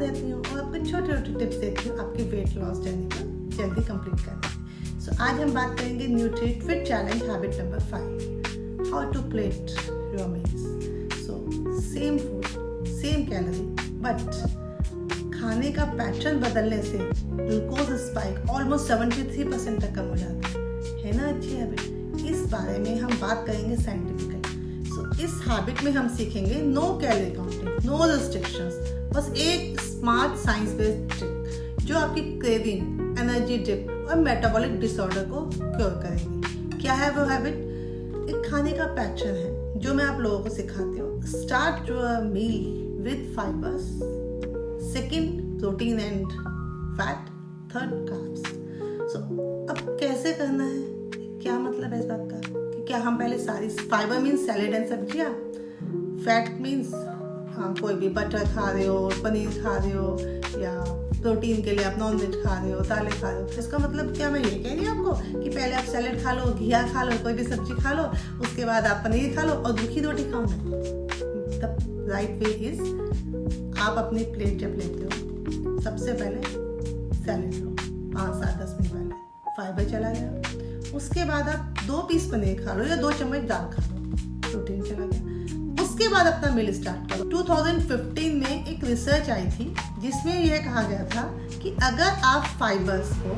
देती हूँ और आपको छोटे छोटे टिप्स देती हूँ आपकी वेट लॉस जर्नी को जल्दी कंप्लीट करने की। सो आज हम बात करेंगे न्यूट्रिट fit challenge habit number 5, how to plate your meals. So same food same calorie, but खाने का पैटर्न बदलने से ग्लूकोज स्पाइक ऑलमोस्ट 73% तक कम हो जाता है ना अच्छी हैबिट। इस बारे में हम बात करेंगे साइंटिफिकली। सो इस हैबिट में हम सीखेंगे no calorie counting, no restrictions, बस एक स्मार्ट साइंस बेस्ड ट्रिक जो आपकी क्रेविंग, एनर्जी डिप और मेटाबॉलिक डिसऑर्डर को क्योर करेगी। क्या है वो हैबिट? एक खाने का पैटर्न है जो मैं आप लोगों को सिखाती हूँ। Start your meal with fibres, second protein and fat, third carbs. So अब कैसे करना है, क्या मतलब है इस बात का कि क्या हम पहले सारी फाइबर मीन्स सैलेड एंड सब्जियाँ, फैट मीन्स कोई भी बटर खा रहे हो, पनीर खा रहे हो, या प्रोटीन के लिए आप नॉन वेज खा रहे हो, दालें खा रहे हो। इसका मतलब क्या मैं ये कह रही हूँ आपको कि पहले आप सैलेड खा लो, घिया खा लो, कोई भी सब्जी खा लो, उसके बाद आप पनीर खा लो और दूसरी रोटी खाओ ना। द राइट वे इज, आप अपनी प्लेट जब लेते हो सबसे पहले सैलेड लो 5-7-10 मिनट पहले, फाइबर चला गया। उसके बाद आप 2 पीस पनीर खा लो या 2 चम्मच दाल खा लो, प्रोटीन चला गया। उसके बाद अपना मील स्टार्ट करो। 2015 में एक रिसर्च आई थी जिसमें यह कहा गया था कि अगर आप फाइबर्स को,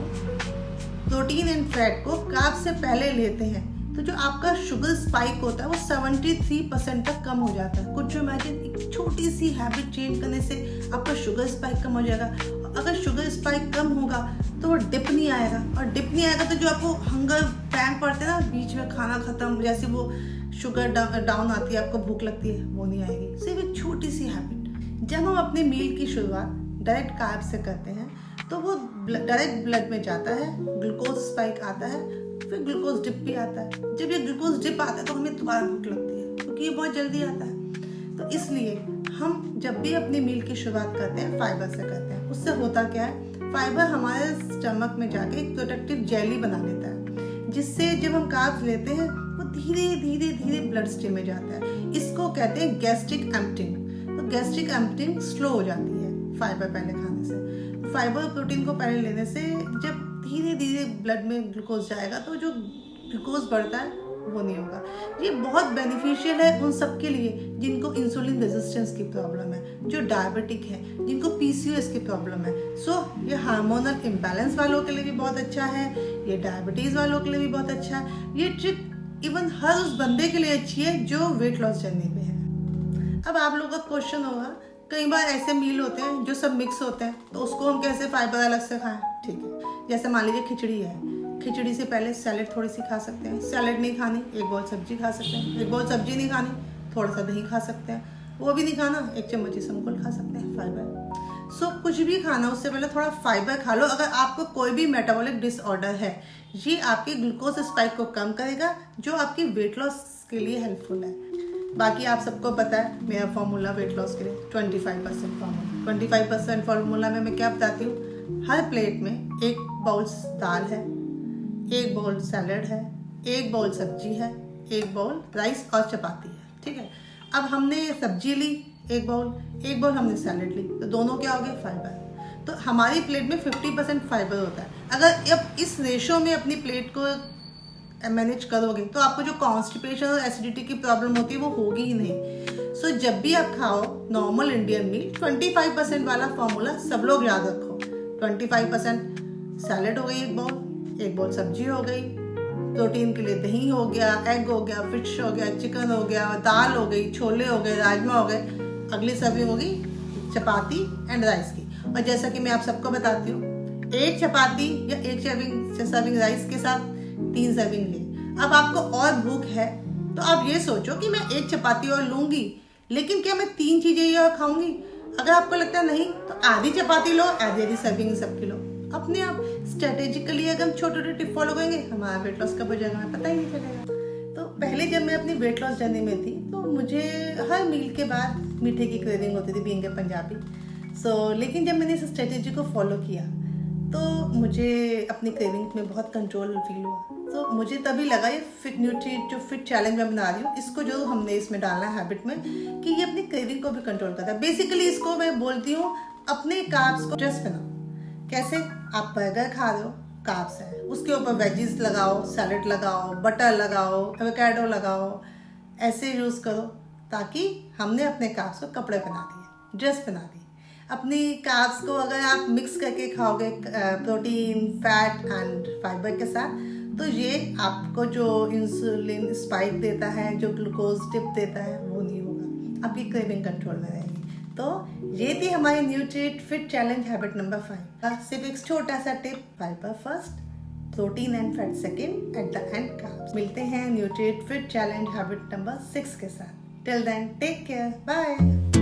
प्रोटीन एंड फैट को कार्ब से पहले लेते हैं तो जो आपका शुगर स्पाइक होता है वो 73% तक कम हो जाता है। कुछ इमेजिन, एक छोटी सी हैबिट चेंज करने से आपका शुगर स्पाइक कम हो जाएगा। अगर शुगर स्पाइक कम होगा तो वो डिप नहीं आएगा, और डिप नहीं आएगा तो जो आपको हंगर पैंग पड़ते हैं ना, बीच में खाना खत्म, जैसे वो शुगर डाउन आती है, आपको भूख लगती है, वो नहीं आएगी। सिर्फ एक छोटी सी हैबिट। जब हम अपने मील की शुरुआत डायरेक्ट कार्ब से करते हैं तो वो डायरेक्ट ब्लड में जाता है, ग्लूकोज स्पाइक आता है, फिर ग्लूकोज डिप भी आता है। जब ये ग्लूकोज डिप आता है तो हमें दोबारा भूख लगती है, क्योंकि ये बहुत जल्दी आता है। तो इसलिए हम जब भी अपनी मील की शुरुआत करते हैं फाइबर से करते हैं। उससे होता क्या है, फाइबर हमारे स्टमक में जाके एक प्रोटेक्टिव जेली बना लेता है, जिससे जब हम कार्ब्स लेते हैं वो धीरे धीरे धीरे ब्लड स्ट्रीम में जाता है। इसको कहते हैं गैस्ट्रिक एम्प्टिंग। तो गैस्ट्रिक एम्प्टिंग स्लो हो जाती है फाइबर पहले खाने से। फाइबर प्रोटीन को पहले लेने से जब धीरे धीरे ब्लड में ग्लूकोज जाएगा तो जो ग्लूकोज बढ़ता है वो नहीं होगा। ये बहुत बेनिफिशियल है उन सब के लिए जिनको इंसुलिन रेजिस्टेंस की प्रॉब्लम है, जो डायबिटिक है, जिनको पीसीओएस की प्रॉब्लम है। सो ये हार्मोनल इम्बैलेंस वालों के लिए भी बहुत अच्छा है, ये डायबिटीज वालों के लिए भी बहुत अच्छा है। ये ट्रिक इवन हर उस बंदे के लिए अच्छी है जो वेट लॉस जर्नी में है। अब आप लोगों का क्वेश्चन होगा, कई बार ऐसे मील होते हैं जो सब मिक्स होते हैं, तो उसको हम कैसे फाइबर अलग से खाएं? ठीक है, जैसे मान लीजिए खिचड़ी है, खिचड़ी से पहले सैलेड थोड़ी सी खा सकते हैं। सैलेड नहीं खानी, एक बाउल सब्जी खा सकते हैं। एक बाउल सब्जी नहीं खानी, थोड़ा सा दही खा सकते हैं। वो भी नहीं खाना, 1 चम्मच इसमकुल खा सकते हैं, फाइबर। सो कुछ भी खाना उससे पहले थोड़ा फाइबर खा लो। अगर आपको कोई भी मेटाबॉलिक डिसऑर्डर है, ये आपके ग्लूकोज स्पाइक को कम करेगा, जो आपकी वेट लॉस के लिए हेल्पफुल है। बाकी आप सबको पता है मेरा फॉर्मूला वेट लॉस के लिए 25% फॉर्मूला। 25% फॉर्मूला में मैं क्या बताती हूँ, हर प्लेट में 1 बाउल दाल है, 1 बाउल सैलेड है, 1 बाउल सब्जी है, 1 बाउल राइस और चपाती है। ठीक है, अब हमने सब्जी ली 1 बाउल हमने सैलेड ली, तो दोनों क्या हो गए, फाइबर। तो हमारी प्लेट में 50% फाइबर होता है। अगर अब इस रेशो में अपनी प्लेट को मैनेज करोगे तो आपको जो कॉन्स्टिपेशन और एसिडिटी की प्रॉब्लम होती है वो होगी ही नहीं। सो जब भी आप खाओ नॉर्मल इंडियन मील, 25% वाला फॉर्मूला सब लोग याद रखो। 25% सैलेड हो गई 1 बाउल सब्जी हो गई, प्रोटीन के लिए दही हो गया, एग हो गया, फिश हो गया, चिकन हो गया, दाल हो गई, छोले हो गए, राजमा हो गए, अगली सब्जी होगी चपाती एंड राइस की। और जैसा कि मैं आप सबको बताती हूँ, 1 चपाती या 1 सर्विंग राइस के साथ 3 सर्विंग ले। अब आपको और भूख है तो आप ये सोचो कि मैं 1 चपाती और लूंगी, लेकिन क्या मैं 3 चीजें ये और खाऊंगी? अगर आपको लगता है नहीं तो आधी चपाती लो, आधी सर्विंग सबकी लो। अपने आप स्ट्रेटेजिकली अगर हम छोटे छोटे टिप फॉलो करेंगे, हमारा वेट लॉस कब हो जाएगा हमें पता ही नहीं चलेगा। तो पहले जब मैं अपनी वेट लॉस जर्नी में थी तो मुझे हर मील के बाद मीठे की क्रेविंग होती थी, बीइंग ए पंजाबी। लेकिन जब मैंने इस स्ट्रेटेजी को फॉलो किया तो मुझे अपनी क्रेविंग में बहुत कंट्रोल फील हुआ। तो मुझे तभी लगा ये न्यूट्रिट जो फिट चैलेंज मैं बना रही हूँ, इसको जो हमने इसमें डालना है हैबिट में, कि ये अपनी क्रेविंग को भी कंट्रोल करता है। बेसिकली इसको मैं बोलती हूँ अपने कार्ब्स को जस्ट बनाओ। कैसे? आप बर्गर खा रहे हो, कार्ब्स है, उसके ऊपर वेजीज लगाओ, सैलड लगाओ, बटर लगाओ, एवोकाडो लगाओ, ऐसे यूज़ करो ताकि हमने अपने कार्ब्स को कपड़े बना दिए, ड्रेस बना दी। अपनी कार्ब्स को अगर आप मिक्स करके खाओगे प्रोटीन, फैट एंड फाइबर के साथ, तो ये आपको जो इंसुलिन स्पाइक देता है, जो ग्लूकोज डिप देता है, वो नहीं होगा, आपकी क्रेविंग कंट्रोल में रहेगी। तो ये थी हमारी न्यूट्रिट फिट चैलेंज हैबिट नंबर 5 सिर्फ एक छोटा सा tip, fibre first, protein and fat second, at the end carbs. मिलते हैं न्यूट्रिट फिट चैलेंज हैबिट नंबर 6 के साथ। Till then take care, bye.